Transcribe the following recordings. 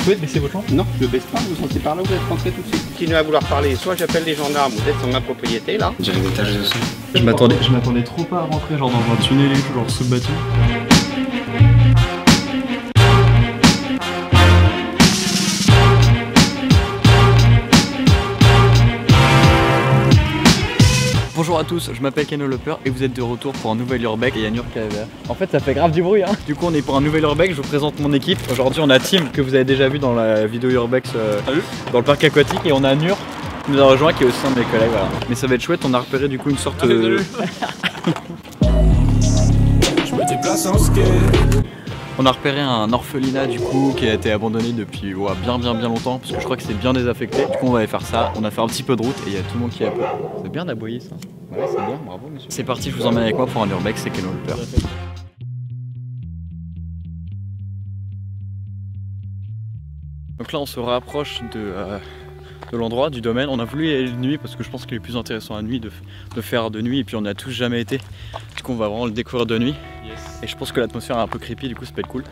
pouvez baisser votre lampe? Non, je ne baisse pas, vous sentez par là, vous êtes rentré tout de suite. Continuez à vouloir parler, soit j'appelle les gendarmes, vous êtes sur ma propriété là. J'ai les étages dessus. Je m'attendais trop pas à rentrer genre dans un tunnel et tout, genre sous le bâtiment. Bonjour à tous, je m'appelle Keno Loper et vous êtes de retour pour un nouvel Urbex et il y a Nur qui est derrière. En fait ça fait grave du bruit hein. Du coup on est pour un nouvel Urbex, je vous présente mon équipe. Aujourd'hui on a Tim que vous avez déjà vu dans la vidéo Urbex dans le parc aquatique et on a Nur qui nous a rejoint qui est aussi un de mes collègues voilà. Mais ça va être chouette, on a repéré du coup une sorte de... On a repéré un orphelinat du coup qui a été abandonné depuis bien longtemps parce que je crois que c'est bien désaffecté. Du coup on va aller faire ça, on a fait un petit peu de route et il y a tout le monde qui est à peu. C'est bien d'aboyer ça. Ouais c'est bien, bravo monsieur. C'est parti, je vous emmène avec moi pour un Urbex, c'est Keno Loper. Donc là on se rapproche de l'endroit, du domaine. On a voulu y aller de nuit parce que je pense qu'il est plus intéressant la nuit de faire de nuit et puis on n'a tous jamais été. Du coup on va vraiment le découvrir de nuit. Yes. Et je pense que l'atmosphère est un peu creepy, du coup ça peut être cool.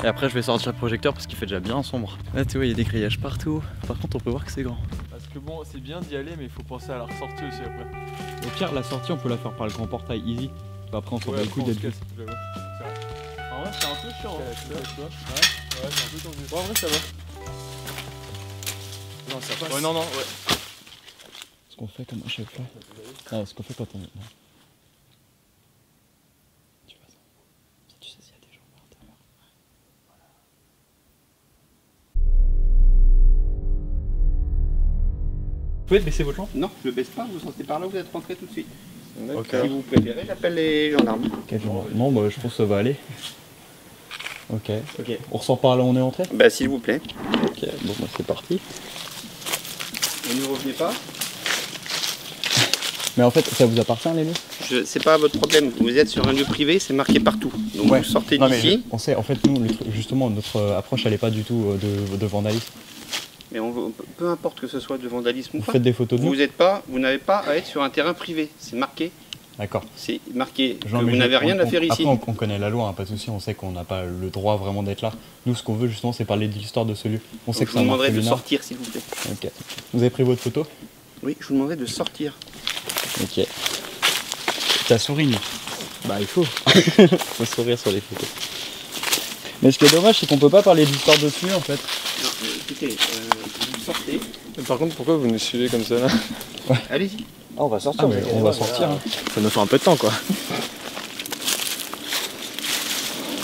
Et après je vais sortir le projecteur parce qu'il fait déjà bien sombre. Là tu vois il y a des grillages partout. Par contre on peut voir que c'est grand. Parce que bon c'est bien d'y aller mais il faut penser à la ressortie aussi après. Au pire la sortie on peut la faire par le grand portail easy. Après on s'en bat le coup d'être... En vrai c'est un peu chiant hein. Ouais c'est un peu tendu. Bon en vrai ça va. Non ça passe. Ouais non ouais. Ce qu'on fait comme à chaque fois. Ah, ce qu'on fait quand on... Non. Tu vois ça. Tu sais s'il y a des gens à l'intérieur. Voilà. Vous pouvez baisser votre lampe? Non, je ne baisse pas, vous sentez par là, vous êtes rentré tout de suite. Okay. Si vous préférez, j'appelle les gendarmes. Okay, non, bah, je pense que ça va aller. Ok. On ressent par là où on est entré? Bah s'il vous plaît. Ok, bon bah c'est parti. Et ne revenez pas. Mais en fait, ça vous appartient les lieux? C'est pas votre problème, vous êtes sur un lieu privé, c'est marqué partout. Donc ouais. Vous sortez d'ici. On sait, en fait, nous, justement, notre approche, elle n'est pas du tout de vandalisme. Mais peu importe que ce soit de vandalisme ou pas. Vous faites des photos de nous? Vous n'avez pas à être sur un terrain privé, c'est marqué. D'accord. C'est marqué que vous n'avez rien à faire ici. Après, on connaît la loi, hein, pas de souci, on sait qu'on n'a pas le droit vraiment d'être là. Nous, ce qu'on veut justement, c'est parler de l'histoire de ce lieu. On sait que je vous demanderai de sortir, s'il vous plaît. Ok. Vous avez pris votre photo? Oui, je vous demanderai de sortir. Ok. T'as souri, nous? Bah, il faut. Faut sourire sur les photos. Mais ce qui est dommage, c'est qu'on peut pas parler d'histoire dessus, en fait. Non, mais écoutez, vous sortez. Mais par contre, pourquoi vous nous suivez comme ça là? Ouais. Allez-y. Ah, on va sortir. Ah, on va sortir. Hein. Ça nous fait un peu de temps quoi.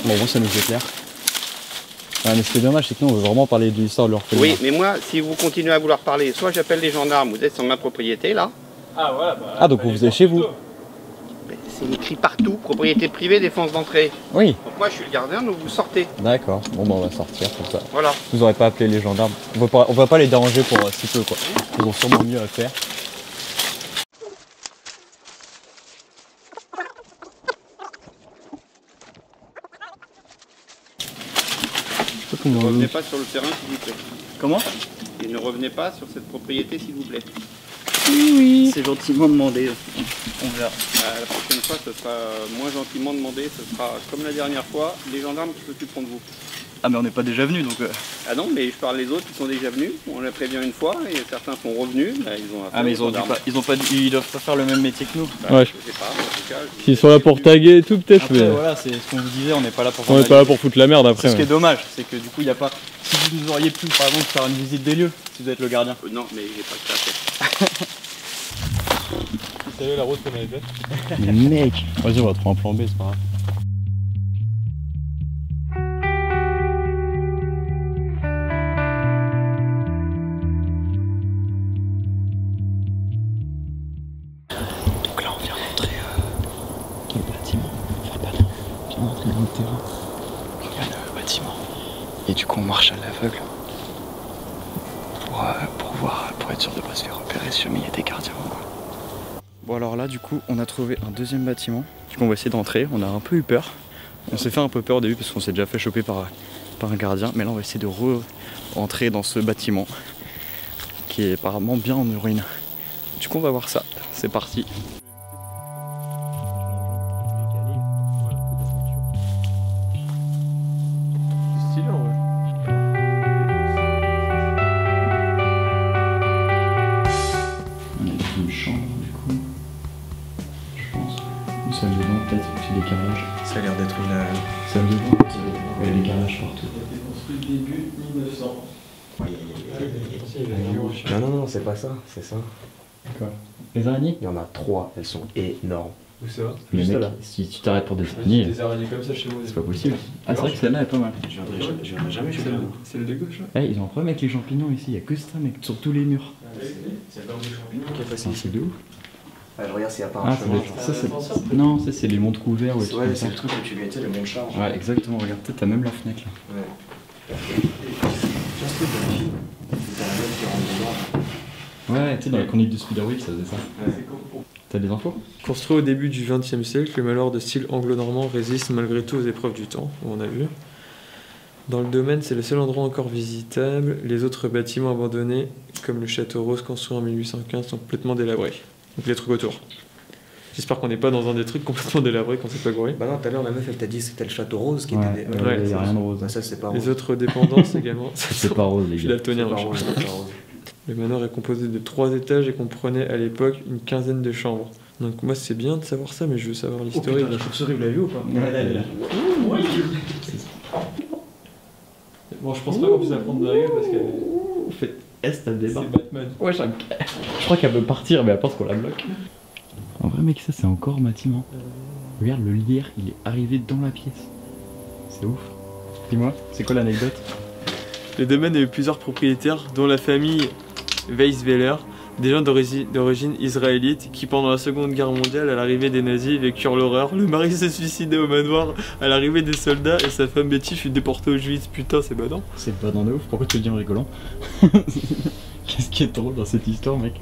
Bon, ça nous éclaire. Ah, mais ce qui est dommage, c'est que nous, on veut vraiment parler de l'histoire de l'orphelinat. Oui, mais moi, si vous continuez à vouloir parler, soit j'appelle les gendarmes, vous êtes sur ma propriété là. Ah voilà. Bah, ah, donc vous êtes chez vous? C'est écrit partout, propriété privée, défense d'entrée. Oui. Donc moi, je suis le gardien, donc vous sortez. D'accord. Bon, bah, on va sortir comme ça. Voilà. Vous aurez pas appelé les gendarmes. On va pas les déranger pour si peu, quoi. Ils ont sûrement mieux à faire. Ne revenez pas sur le terrain, s'il vous plaît. Comment? Et ne revenez pas sur cette propriété, s'il vous plaît. Oui. C'est gentiment demandé. On verra. La prochaine fois, ce sera moins gentiment demandé. Ce sera comme la dernière fois, les gendarmes qui s'occuperont de vous. Ah, mais on n'est pas déjà venus, donc... Ah non, mais je parle des autres qui sont déjà venus. On l'a prévenu une fois et certains sont revenus. Bah, ils ont ah, mais ils doivent pas faire le même métier que nous. Bah, ouais. Je sais pas, en tout cas. S'ils sont là pour taguer et tout, peut-être. Après, voilà, c'est ce qu'on vous disait, on n'est pas là pour... On n'est pas là pour foutre la merde après. Ce qui est dommage, c'est que du coup, il n'y a pas... Si vous nous auriez pu, par exemple, faire une visite des lieux, si vous êtes le gardien. Non, mais j'ai pas que ça à faire. Vous savez la route qu'on avait faite? Mais mec, vas-y, on va trouver un plan B, c'est pas grave. Donc là, on vient d'entrer dans le bâtiment. Enfin, pas là. On vient d'entrer dans le terrain. Il y a le bâtiment. Et du coup, on marche à l'aveugle pour être sûr de ne pas se faire repérer si jamais il y a des gardiens ou quoi. Bon alors là du coup on a trouvé un deuxième bâtiment. Du coup on va essayer d'entrer, on a un peu eu peur. On s'est fait un peu peur au début parce qu'on s'est déjà fait choper par un gardien. Mais là on va essayer de re-entrer dans ce bâtiment qui est apparemment bien en ruine. Du coup on va voir ça, c'est parti. C'est stylé en vrai. Ça me dit il y a des carrelages partout. Construit début 1900. Non, c'est pas ça, c'est ça. Quoi? Les araignées? Il y en a 3, elles sont énormes. Où ça? Mais Juste mec, là. si tu t'arrêtes pour des araignées, Des araignées comme ça chez moi. c'est pas possible. Ah, c'est vrai que celle-là est pas mal. Je viendrai jamais chez toi. C'est le de gauche là? Eh, ils ont un problème avec les champignons ici, il y a que ça, mec, sur tous les murs. C'est comme des champignons qui est C'est un truc de ouf. Ouais, je regarde s'il n'y a pas un Ah, chemin. ça c'est. Non, ça c'est les mondes couverts ou des trucs Ouais, comme c'est ça. le truc où tu viens, tu sais, le monde charge. Ouais, exactement, regarde, t'as même la fenêtre là. Ouais. Just vérifie. T'as la meuf qui rentre dedans. Ouais, tu sais, dans la chronique de Spiderwick, ça faisait ça. T'as des infos? Construit au début du XXe siècle, le manoir de style anglo-normand résiste malgré tout aux épreuves du temps, on a vu. Dans le domaine, c'est le seul endroit encore visitable. Les autres bâtiments abandonnés, comme le château Rose construit en 1815, sont complètement délabrés. Donc les trucs autour. J'espère qu'on n'est pas dans un des trucs complètement délabrés qu'on sait pas courir. Bah non, tout à l'heure, la meuf, elle t'a dit que c'était le château rose qui Ouais, était. ouais, y a rien de rose. Bah, ça, c'est pas Les rose. autres dépendances également. C'est pas rose, Je les suis gars. daltonien, C'est pas donc rose, c'est pas rose. Le manoir est composé de 3 étages et comprenait à l'époque une quinzaine de chambres. Donc moi c'est bien de savoir ça, mais je veux savoir Oh l'historique. putain, la chauve-souris, vous l'avez vu ou pas? Ouais, elle est là. Bon, je pense pas qu'on puisse la prendre de la gueule parce que Faites est, elle débarque. c'est Batman. Ouais, je crois qu'elle veut partir, mais elle pense qu'on la bloque. En vrai, mec, ça c'est encore bâtiment. Regarde, le lierre, il est arrivé dans la pièce. C'est ouf. Dis-moi, c'est quoi l'anecdote? Le domaine a eu plusieurs propriétaires, dont la famille Weisweiler, des gens d'origine israélite qui, pendant la Seconde Guerre mondiale, à l'arrivée des nazis, vécurent l'horreur. Le mari s'est suicidé au manoir à l'arrivée des soldats et sa femme Betty fut déportée au Auschwitz. Putain, c'est badant. C'est pas dans de ouf, pourquoi tu le dis en rigolant? Qu'est-ce qui est drôle dans cette histoire, mec?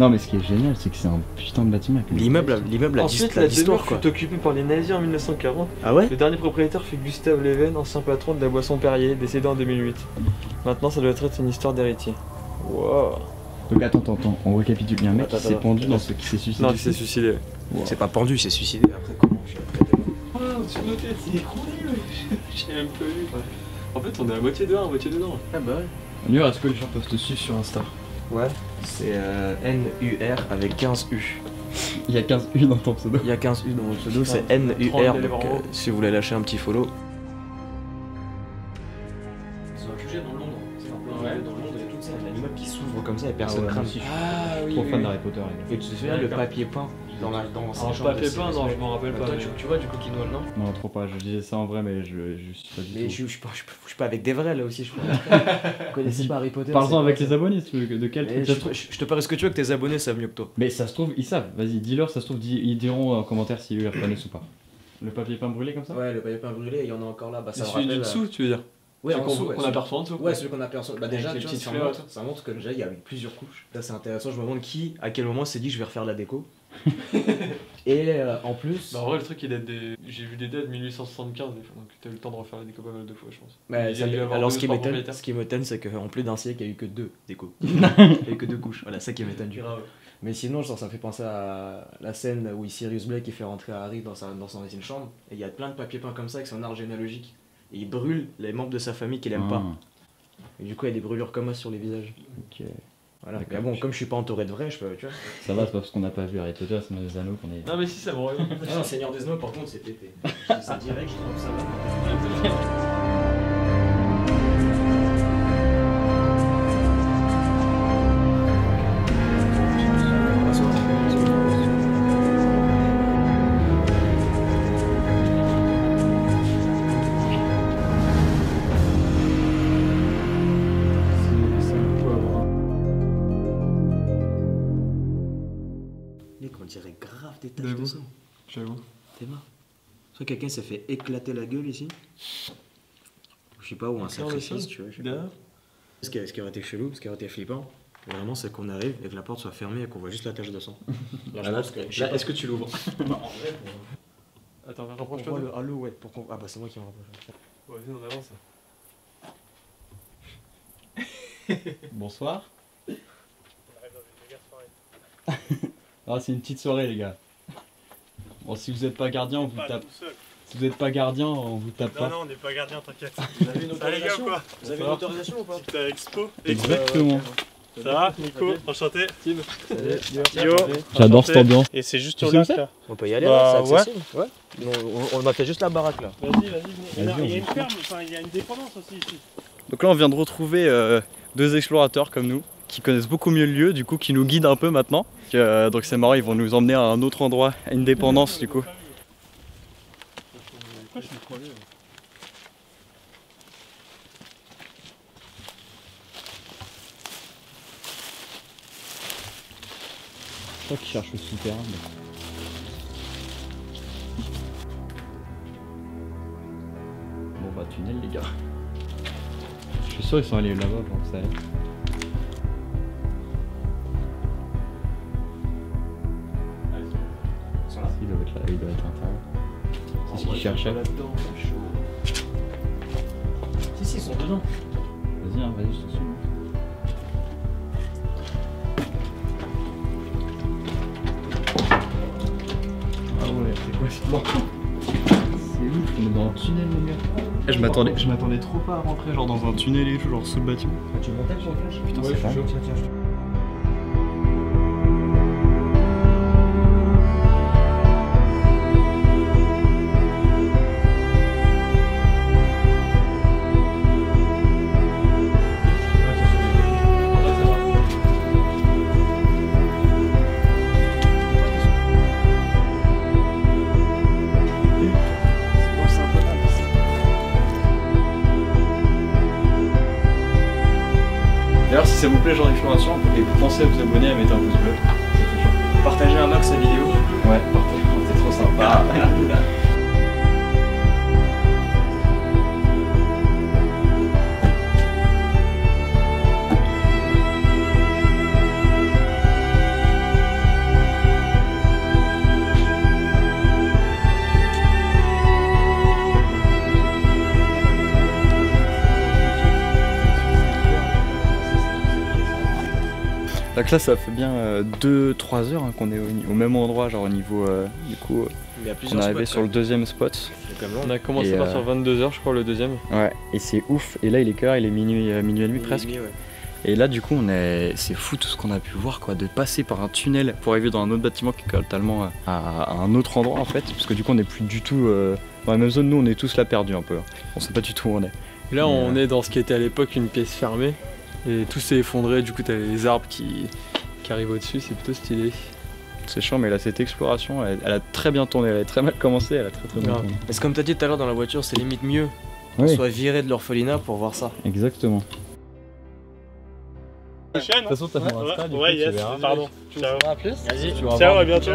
Non, mais ce qui est génial, c'est que c'est un putain de bâtiment avec une- L'immeuble a Ensuite, la la d'histoire, demeure quoi. fut occupée par les nazis en 1940. Ah ouais? Le dernier propriétaire fut Gustave Leven, ancien patron de la boisson Perrier, décédé en 2008. Maintenant, ça doit être une histoire d'héritier. Wow. Donc attends, on récapitule. Il y a un mec qui Attends, s'est attends. pendu dans ce qui s'est suicidé. Non, il s'est suicidé. C'est pas pendu, c'est suicidé. Après, comment je Oh, sur nos têtes, c'est écroulé, j'ai même pas vu. En fait, on est à moitié dehors, à moitié dedans. Ah bah ouais. D'ailleurs, est-ce que les gens peuvent te suivre sur Insta? Ouais. C'est NUR avec 15 U. Il y a 15 U dans ton pseudo. Il y a 15 U dans mon pseudo, c'est Prends NUR. le Donc lèvre en haut. si vous voulez lâcher un petit follow. C'est un QG dans Londres. Dans Londres, il y a tout ça. Il y a l'immeuble qui s'ouvre comme ça et personne ouais, crame. moi aussi, je suis Ah oui. trop fan d'Harry Potter. Et tu te souviens le papier peint dans la dans Alors, papier peint, non, je m'en rappelle pas. Toi, mais- tu vois du coquinois, non? Non, trop pas. Je disais ça en vrai, mais je suis pas du Mais tout. je suis pas avec des vrais là aussi, je crois. Vous connaissez pas Harry Potter? Parle-en avec les abonnés, de quel Mais truc ça se trouve. je te parie ce que tu veux que tes abonnés savent mieux que toi. Mais ça se trouve, ils savent. Vas-y, dis-leur, ça se trouve, ils diront en commentaire si eux ils reconnaissent ou pas. Le papier peint brûlé comme ça? Ouais, le papier peint brûlé, il y en a encore là. Bah, ça C'est me celui du rappelle. dessous, tu veux dire? Ouais, Celui en dessous, ouais, qu'on aperçoit en dessous. Ouais, celui qu'on aperçoit. Bah, déjà, Avec les tu vois, petites ça fleurs. montre, ça montre que déjà il y avait plusieurs couches. Ça, c'est intéressant. Je me demande qui, à quel moment, s'est dit je vais refaire la déco. Et en plus. Bah, en vrai, le truc il date des. J'ai vu des dates 1875 des fois, donc t'as eu le temps de refaire la déco pas mal de fois, je pense. Bah, il y a dû avoir alors deux ce ou qui trois m'étonne, propriétaires. ce qui m'étonne, c'est qu'en plus d'un siècle, il n'y a eu que 2 décos. Il n'y a eu que 2 couches. Voilà, ça qui m'étonne. Grave. Mais sinon, genre, ça me fait penser à la scène où Sirius Black il fait rentrer Harry dans son ancienne chambre. Et il y a plein de papiers peints comme ça avec son arbre généalogique. Et il brûle les membres de sa famille qu'il aime pas. Et du coup, il y a des brûlures comme ça sur les visages. Ok. Voilà. D'accord. Mais bon, comme je suis pas entouré de vrai, je peux, tu vois. Ça va, c'est pas parce qu'on n'a pas vu Harry Potter, c'est dans les anneaux qu'on est. Non, mais si, ça me revient. Ah non, Seigneur des Anneaux, par contre, c'est pété. C'est direct, je trouve ça va. Mec, on dirait grave des taches de J'avoue. sang. J'avoue. T'es marre. Soit quelqu'un s'est fait éclater la gueule ici. Je sais pas, ou un sacrifice, tu vois. je sais pas. Derrière. Ce qui aurait été chelou, ce qui aurait été flippant, vraiment, c'est qu'on arrive et que la porte soit fermée et qu'on voit juste la tache de sang. Là, je pense que. Là, est-ce que tu l'ouvres? Attends, On rapproche-toi. voit le halo, ouais. Pour qu'on... Ah bah c'est moi qui me rapproche. Ouais, vas-y, on avance. Bonsoir. Ah, c'est une petite soirée, les gars. Bon, si vous êtes pas gardien, on vous tape. Si vous êtes pas gardien, on vous tape pas. Non, on n'est pas gardien, t'inquiète. Vous avez une Ça les gars ou autorisation? quoi Vous avez une autorisation ou pas? Petite expo. Exactement. Ça va, Nico? Enchanté. Tim. Yo. J'adore cette ambiance. Et c'est juste Tu au sais où lac c'est là. On peut y aller, Bah, là, c'est accessible. Ouais. On a fait juste la baraque là. Vas-y, vas-y. Il y a une ferme, enfin il y a une dépendance aussi ici. Donc là on vient de retrouver deux explorateurs comme nous qui connaissent beaucoup mieux le lieu, du coup qui nous guident un peu maintenant. Donc c'est marrant, ils vont nous emmener à un autre endroit, à une dépendance du coup. Pourquoi je suis crevé? Je crois qu'ils cherchent le souterrain. Bon bah tunnel les gars. Je suis sûr ils sont allés là-bas avant que ça aille. Il doit être là, il doit être à l'intérieur. C'est ce qu'ils cherchaient. Si, ils sont dedans. Vas-y, hein, vas-y, je te suis. Ah ouais, c'est quoi ce plan? C'est ouf, on est dans un tunnel les gars. Je m'attendais trop pas à rentrer genre dans un tunnel et tout, genre sous le bâtiment. Tu me montais sur le flash? Putain, c'est fort. D'ailleurs, si ça vous plaît, genre d'exploration, et vous pensez à vous abonner, à mettre un pouce bleu. Partagez un max sa vidéo. Ouais, partagez, c'est trop sympa. Donc là ça fait bien 2-3 heures hein, qu'on est au même endroit, genre au niveau du coup on est arrivé sur le deuxième spot. On a commencé Et, sur 22h je crois le deuxième. Ouais et c'est ouf, et là il est quelle heure? Il est minuit et demi presque. Ouais. Et là du coup c'est fou tout ce qu'on a pu voir quoi, de passer par un tunnel pour arriver dans un autre bâtiment qui est totalement à un autre endroit en fait, parce que du coup on n'est plus du tout dans la même zone, nous on est tous là perdus un peu, on sait pas du tout où on est. Et là on est dans ce qui était à l'époque une pièce fermée. Et tout s'est effondré, du coup t'as les arbres qui arrivent au-dessus, c'est plutôt stylé. C'est chiant, mais là cette exploration elle a très bien tourné, elle a très mal commencé, elle a très bien tourné. Parce que comme t'as dit tout à l'heure dans la voiture, c'est limite mieux qu'on soit viré de l'orphelinat pour voir ça. Exactement. De toute façon t'as mon Insta, du coup, ouais, tu yes, verras. pardon. Ciao. À plus. Vas-y. Ciao, à bientôt.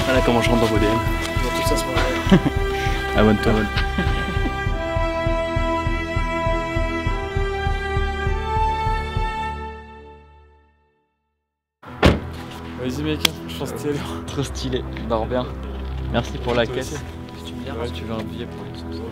Voilà comment je rentre dans vos DM. Dans tout ça, c'est Abonne-toi. Vas-y mec, je pense que t'es l'heure. Trop stylé, dors bien. Merci pour la Toi caisse. aussi. Si tu me dis, si tu veux un billet pour une sauce.